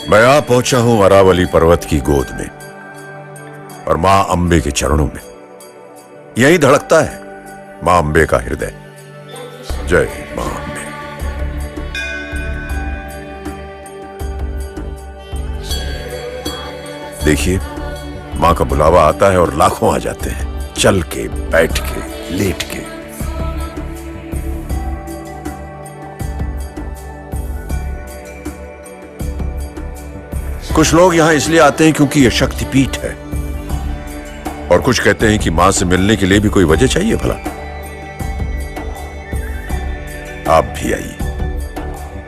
मैं आ पहुंचा हूं अरावली पर्वत की गोद में और मां अंबे के चरणों में। यहीं धड़कता है मां अंबे का हृदय। जय मां अंबे। देखिए, मां का बुलावा आता है और लाखों आ जाते हैं, चल के, बैठ के, लेट के। कुछ लोग यहां इसलिए आते हैं क्योंकि यह शक्तिपीठ है, और कुछ कहते हैं कि मां से मिलने के लिए भी कोई वजह चाहिए भला। आप भी आइए।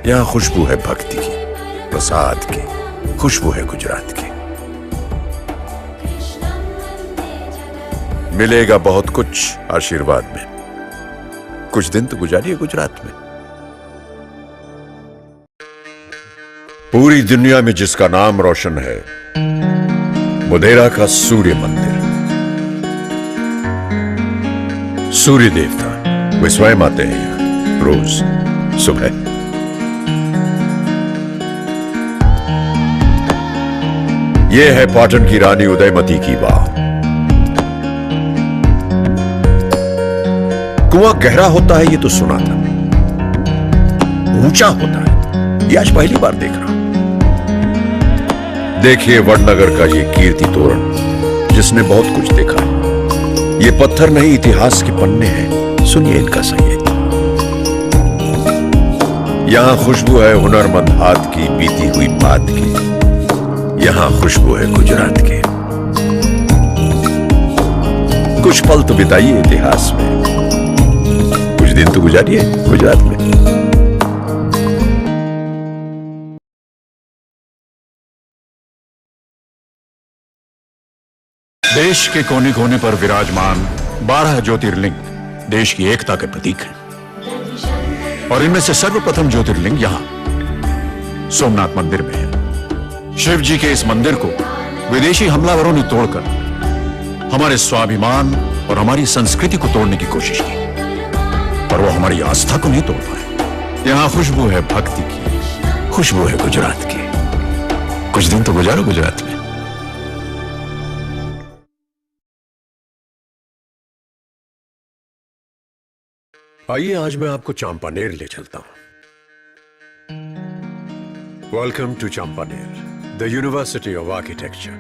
यहां खुशबू है भक्ति की, प्रसाद की, खुशबू है गुजरात की। मिलेगा बहुत कुछ आशीर्वाद में। कुछ दिन तो गुजारिए गुजरात में। पूरी दुनिया में जिसका नाम रोशन है, मोढेरा का सूर्य मंदिर। सूर्य देवता वे स्वयं आते हैं यहां रोज सुबह। यह है पाटन की रानी उदयमती की वाह। कुआं गहरा होता है ये तो सुना था, ऊंचा होता है ये आज पहली बार देख रहा हूं। देखिए वडनगर का ये कीर्ति तोरण, जिसने बहुत कुछ देखा है। ये पत्थर नहीं, इतिहास के पन्ने हैं। सुनिए इनका संगीत। यहां खुशबू है हुनरमंद हाथ की, बीती हुई बात की। यहां खुशबू है गुजरात की। कुछ पल तो बिताइए इतिहास में, कुछ दिन तो गुजारिए गुजरात में। देश के कोने कोने पर विराजमान 12 ज्योतिर्लिंग देश की एकता के प्रतीक हैं, और इनमें से सर्वप्रथम ज्योतिर्लिंग यहां सोमनाथ मंदिर में है। शिव जी के इस मंदिर को विदेशी हमलावरों ने तोड़कर हमारे स्वाभिमान और हमारी संस्कृति को तोड़ने की कोशिश की, पर वो हमारी आस्था को नहीं तोड़ पाए। यहां खुशबू है भक्ति की, खुशबू है गुजरात की। कुछ दिन तो गुजारो गुजरात में। आइए आज मैं आपको चंपानेर ले चलता हूं। Welcome to Champaner, the university of architecture.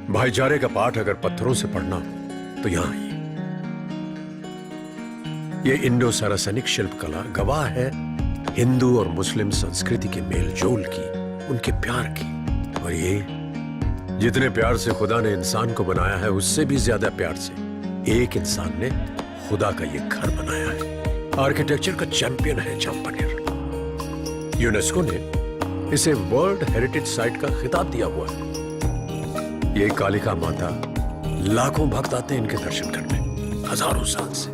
भाईचारे का पाठ अगर पत्थरों से पढ़ना हो तो यहां आइए। यह इंडो सारासनिक शिल्पकला गवाह है हिंदू और मुस्लिम संस्कृति के मेल जोल की, उनके प्यार की। और ये जितने प्यार से खुदा ने इंसान को बनाया है, उससे भी ज्यादा प्यार से एक इंसान ने खुदा का ये घर बनाया है। आर्किटेक्चर का चैंपियन है चंपानेर। यूनेस्को ने इसे वर्ल्ड हेरिटेज साइट का खिताब दिया हुआ है। ये कालिका माता, लाखों भक्त आते हैं इनके दर्शन करने हजारों साल से।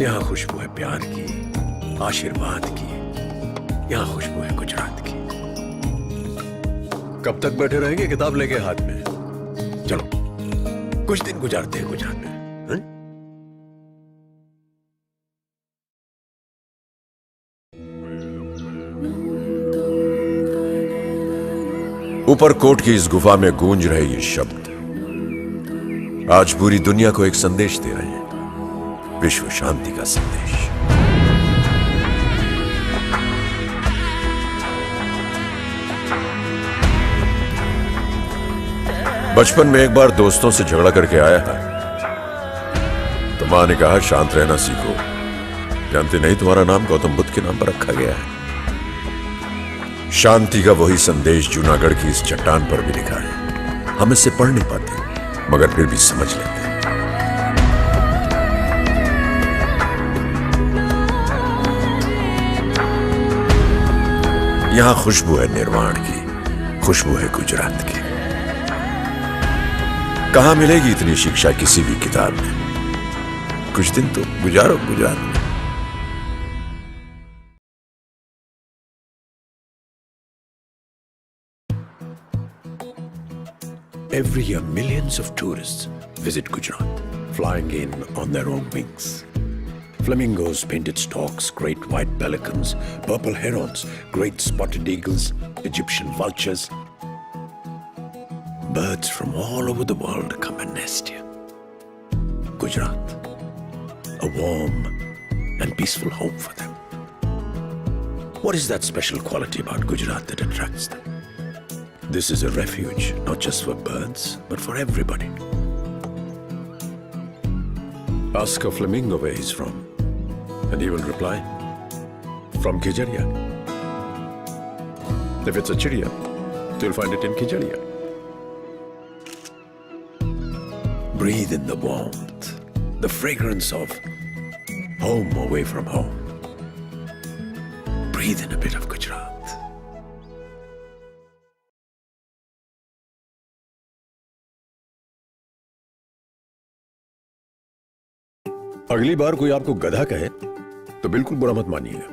यहां खुशबू है प्यार की, आशीर्वाद की। यहां खुशबू है गुजरात की। कब तक बैठे रहेंगे किताब लेके हाथ में? चलो कुछ दिन गुजारते हैं गुजरात में। ऊपर कोट की इस गुफा में गूंज रहे ये शब्द आज पूरी दुनिया को एक संदेश दे रहे हैं, विश्व शांति का संदेश। बचपन में एक बार दोस्तों से झगड़ा करके आया था, तो मां ने कहा शांत रहना सीखो। जानते नहीं तुम्हारा नाम गौतम बुद्ध के नाम पर रखा गया है। शांति का वही संदेश जूनागढ़ की इस चट्टान पर भी लिखा है। हम इसे पढ़ नहीं पाते, मगर फिर भी समझ लेते हैं। यहां खुशबू है निर्वाण की, खुशबू है गुजरात की। कहां मिलेगी इतनी शिक्षा किसी भी किताब में। कुछ दिन तो गुजारो गुजरात में। Every year, millions of tourists visit Gujarat, flying in on their own wings. Flamingos, painted storks, great white pelicans, purple herons, great spotted eagles, Egyptian vultures. Birds from all over the world come and nest here. Gujarat, a warm and peaceful home for them. What is that special quality about Gujarat that attracts them? This is a refuge, not just for birds, but for everybody. Ask a flamingo where he's from, and he will reply, from Khijaria. If it's a chidiya, you'll find it in Khijaria. Breathe in the warmth, the fragrance of home away from home. Breathe in a bit of Gujarat. अगली बार कोई आपको गधा कहे तो बिल्कुल बुरा मत मानिएगा,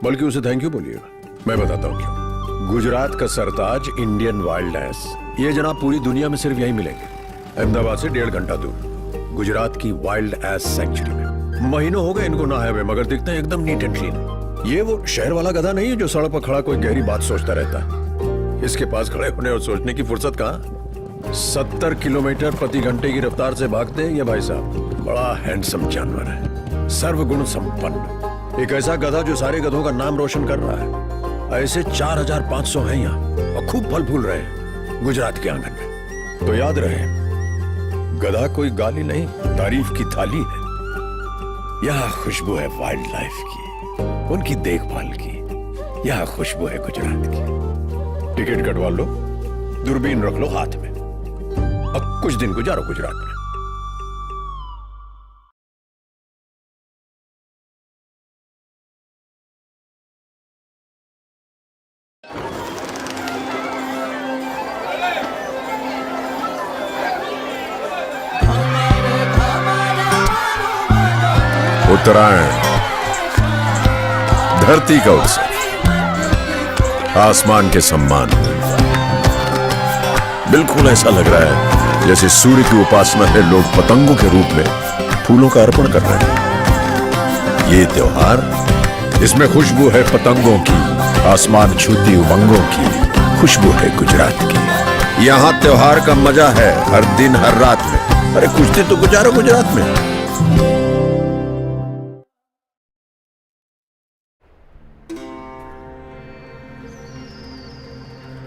बल्कि उसे थैंक यू बोलिएगा। मैं बताता हूं क्यों। गुजरात का सरताज इंडियन वाइल्ड एस, ये जनाब पूरी दुनिया में सिर्फ यहीं मिलेंगे, अहमदाबाद से 1.5 घंटा दूर, गुजरात की वाइल्ड एस सेंचुरी में। महीनों हो गए इनको नहाए हुए, मगर दिखते हैं एकदम नीट एंड क्लीन। ये वो शहर वाला गधा नहीं है जो सड़क पर खड़ा कोई गहरी बात सोचता रहता है। इसके पास खड़े होने और सोचने की फुर्सत कहां। 70 किलोमीटर प्रति घंटे की रफ्तार से भागते हैं ये भाई साहब। बड़ा हैंडसम जानवर है, सर्वगुण संपन्न, एक ऐसा गधा जो सारे गधों का नाम रोशन कर रहा है। ऐसे 4500 हैं यहाँ और खूब फल फूल रहे हैं गुजरात के आंगन में। तो याद रहे, गधा कोई गाली नहीं, तारीफ की थाली है। यहाँ खुशबू है वाइल्ड लाइफ की, उनकी देखभाल की। यहाँ खुशबू है गुजरात की। टिकट कटवा लो, दूरबीन रख लो हाथ में, अब कुछ दिन गुजारो गुजरात में। उत्तरायण, धरती का उत्सव, आसमान के सम्मान। बिल्कुल ऐसा लग रहा है जैसे सूर्य की उपासना है लोग पतंगों के रूप में फूलों का अर्पण कर रहे हैं। ये त्योहार, इसमें खुशबू है पतंगों की, आसमान छूती उमंगों की। खुशबू है गुजरात की। यहाँ त्योहार का मजा है हर दिन हर रात में। अरे कुछ दिन तो गुजारो गुजरात में।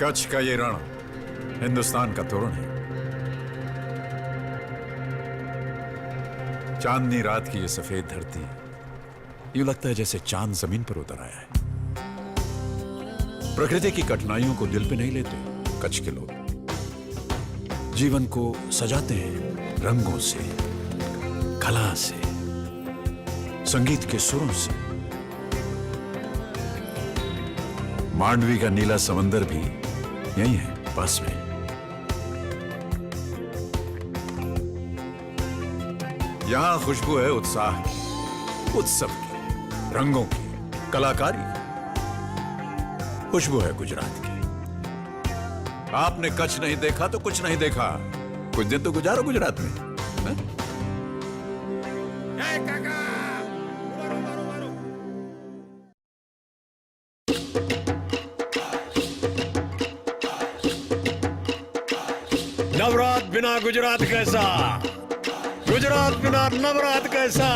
कच्छ का ये रण हिंदुस्तान का तोरण है। चांदनी रात की ये सफेद धरती, यूं लगता है जैसे चांद जमीन पर उतर आया है। प्रकृति की कठिनाइयों को दिल पे नहीं लेते कच्छ के लोग। जीवन को सजाते हैं रंगों से, कला से, संगीत के सुरों से। मांडवी का नीला समंदर भी यही है पास में। यहां खुशबू है उत्साह की, उत्सव की, रंगों की, कलाकारी की। खुशबू है गुजरात की। आपने कच्छ नहीं देखा तो कुछ नहीं देखा। कुछ दिन तो गुजारो गुजरात में। नवरात बिना गुजरात कैसा, गुजरात बिना नवरात कैसा।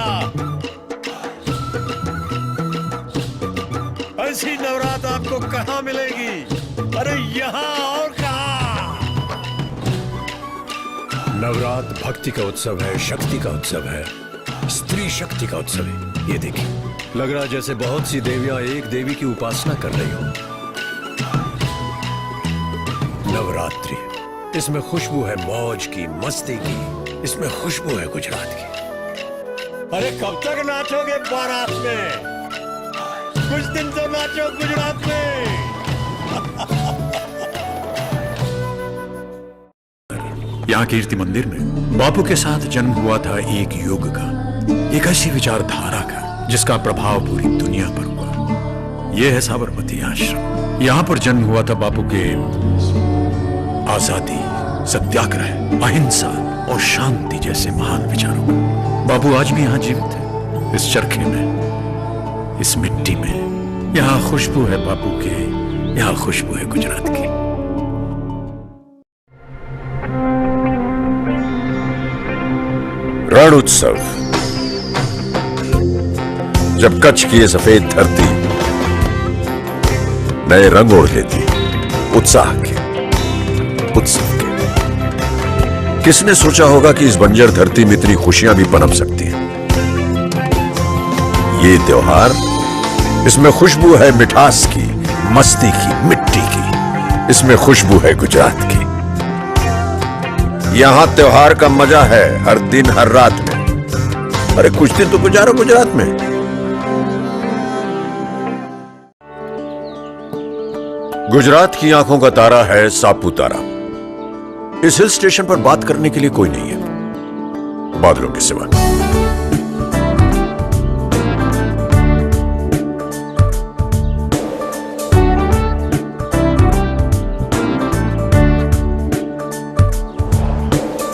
ऐसी नवरात आपको कहां मिलेगी? अरे यहाँ और कहां। नवरात भक्ति का उत्सव है, शक्ति का उत्सव है, स्त्री शक्ति का उत्सव है। ये देखिए, लग रहा जैसे बहुत सी देवियां एक देवी की उपासना कर रही हो। नवरात्रि, इसमें खुशबू है मौज की, मस्ती की। इसमें खुशबू है गुजरात की। अरे कब तक नाचोगे बारात में? कुछ दिन तो नाचो गुजरात में। यहाँ कीर्ति मंदिर में बापू के साथ जन्म हुआ था एक युग का, एक ऐसी विचारधारा का जिसका प्रभाव पूरी दुनिया पर हुआ। यह है साबरमती आश्रम। यहाँ पर जन्म हुआ था बापू के आजादी, सत्याग्रह, अहिंसा और शांति जैसे महान विचारों का। बापू आज भी यहाँ जीवित है। इस चरखे में, इस मिट्टी में। यहां खुशबू है बापू के, यहां खुशबू है गुजरात की। रण उत्सव। जब कच्छ की ये सफेद धरती नए रंग ओढ़ लेती, उत्साह के, उत्सव के। किसने सोचा होगा कि इस बंजर धरती में इतनी खुशियां भी पनप सकती हैं। ये त्योहार, इसमें खुशबू है मिठास की, मस्ती की, मिट्टी की। इसमें खुशबू है गुजरात की। यहां त्योहार का मजा है हर दिन, हर रात में। अरे कुछ दिन तो गुजारो गुजरात में। गुजरात की आंखों का तारा है सापुतारा। इस हिल स्टेशन पर बात करने के लिए कोई नहीं है बादलों के सिवा।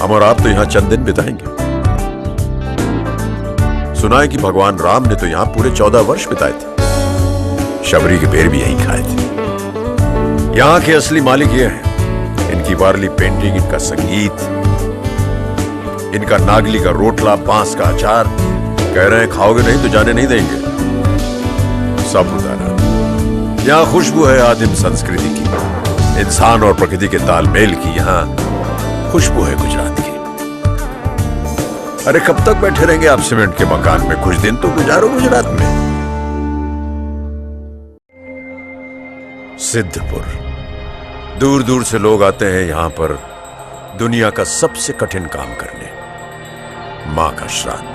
हम और आप तो यहां चंद दिन बिताएंगे। सुना है कि भगवान राम ने तो यहां पूरे 14 वर्ष बिताए थे। शबरी के पेड़ भी यहीं खाए थे। यहां के असली मालिक ये हैं। इनकी वारली पेंटिंग, इनका संगीत, इनका नागली का रोटला, बांस का अचार। कह रहे हैं खाओगे नहीं तो जाने नहीं देंगे। सापुतारा। यहां खुशबू है आदिम संस्कृति की, इंसान और प्रकृति के तालमेल की। यहां खुशबू है गुजरात की। अरे कब तक बैठे रहेंगे आप सीमेंट के मकान में? कुछ दिन तो गुजारो गुजरात में। सिद्धपुर। दूर दूर से लोग आते हैं यहां पर दुनिया का सबसे कठिन काम करने, मां का श्राद्ध।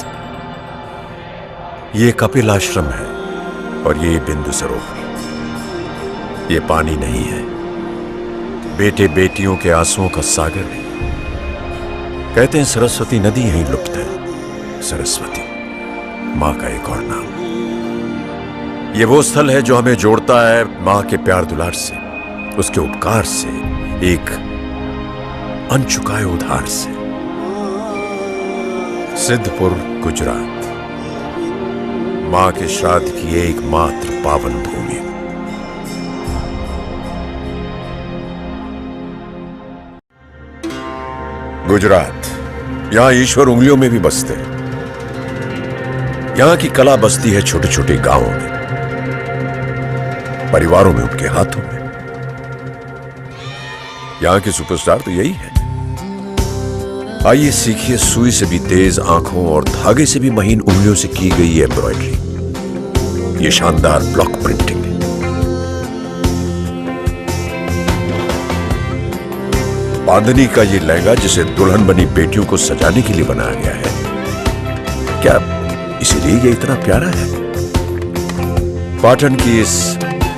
ये कपिल आश्रम है और ये बिंदु सरोवर। ये पानी नहीं है, बेटे बेटियों के आंसुओं का सागर है। कहते हैं सरस्वती नदी यहीं लुप्त है। सरस्वती मां का एक और नाम। ये वो स्थल है जो हमें जोड़ता है मां के प्यार दुलार से, उसके उपकार से, एक अनचुकाए उधार से। सिद्धपुर गुजरात, मां के श्राद्ध की एकमात्र पावन भूमि। गुजरात, यहां ईश्वर उंगलियों में भी बसते हैं। यहां की कला बसती है छोटे छोटे गांवों में, परिवारों में, उनके हाथों में। यहां के सुपरस्टार तो यही है। आइए सीखिए सुई से भी तेज आंखों और धागे से भी महीन उंगलियों से की गई ये एम्ब्रॉयडरी, ये शानदार ब्लॉक प्रिंटिंग। बांधनी का ये लहंगा जिसे दुल्हन बनी बेटियों को सजाने के लिए बनाया गया है, क्या इसीलिए ये इतना प्यारा है? पाटन की इस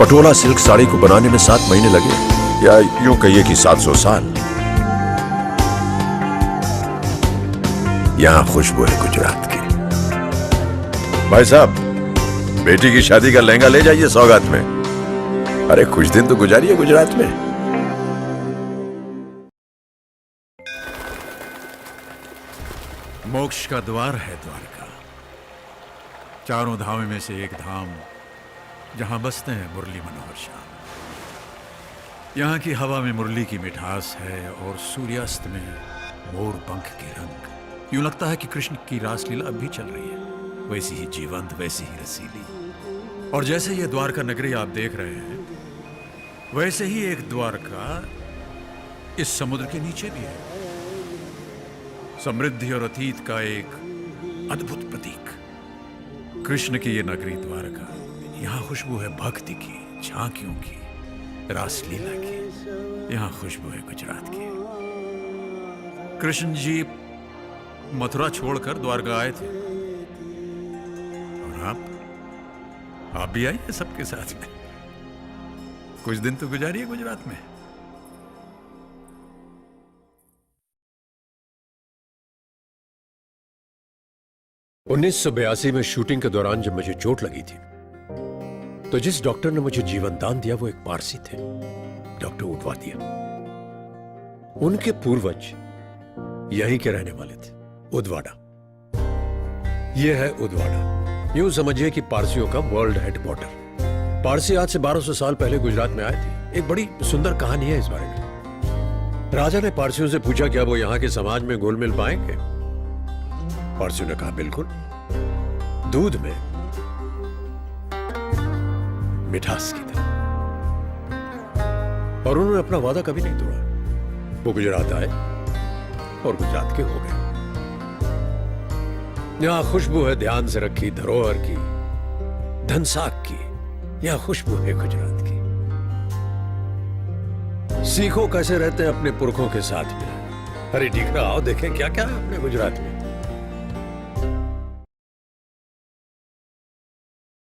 पटोला सिल्क साड़ी को बनाने में 7 महीने लगे, या यूं कहिए कि 700 साल। यहां खुशबू है गुजरात की। भाई साहब, बेटी की शादी का लहंगा ले जाइए सौगात में। अरे कुछ दिन तो गुजारिए गुजरात में। मोक्ष का द्वार है द्वारका, चारों धामों में से एक धाम जहां बसते हैं मुरली मनोहर श्याम। यहाँ की हवा में मुरली की मिठास है और सूर्यास्त में मोर पंख के रंग। यूं लगता है कि कृष्ण की रासलीला अब भी चल रही है, वैसी ही जीवंत, वैसी ही रसीली। और जैसे ये द्वारका नगरी आप देख रहे हैं, वैसे ही एक द्वारका इस समुद्र के नीचे भी है। समृद्धि और अतीत का एक अद्भुत प्रतीक, कृष्ण की ये नगरी द्वारका। यहाँ खुशबू है भक्ति की, झांकियों की, रासलीला की। यहाँ खुशबू है गुजरात की। कृष्ण जी मथुरा छोड़कर द्वारका आए थे, और आप भी आइए सबके साथ में। कुछ दिन तो गुजारिए गुजरात में। 1982 में शूटिंग के दौरान जब मुझे चोट लगी थी, तो जिस डॉक्टर ने मुझे जीवन दान दिया वो एक पारसी थे, डॉक्टर उदवादिया। उनके पूर्वज यहीं के रहने वाले थे, उदवाड़ा। यह है उदवाड़ा। यूं समझिए कि पारसियों का वर्ल्ड हेडक्वार्टर। पारसी आज से 1200 साल पहले गुजरात में आए थे। एक बड़ी सुंदर कहानी है इस बारे में। राजा ने पारसियों से पूछा क्या वो यहाँ के समाज में घुल मिल पाएंगे। पारसियों ने कहा बिल्कुल। दूध में मिठास की तरह। और उन्होंने अपना वादा कभी नहीं तोड़ा। वो गुजरात आए और गुजरात के हो गए। यहां खुशबू है ध्यान से रखी धरोहर की, धनसाक की। यहां खुशबू है गुजरात की। सीखो कैसे रहते हैं अपने पुरखों के साथ में। अरे ठीक है, आओ देखें क्या क्या है अपने गुजरात में।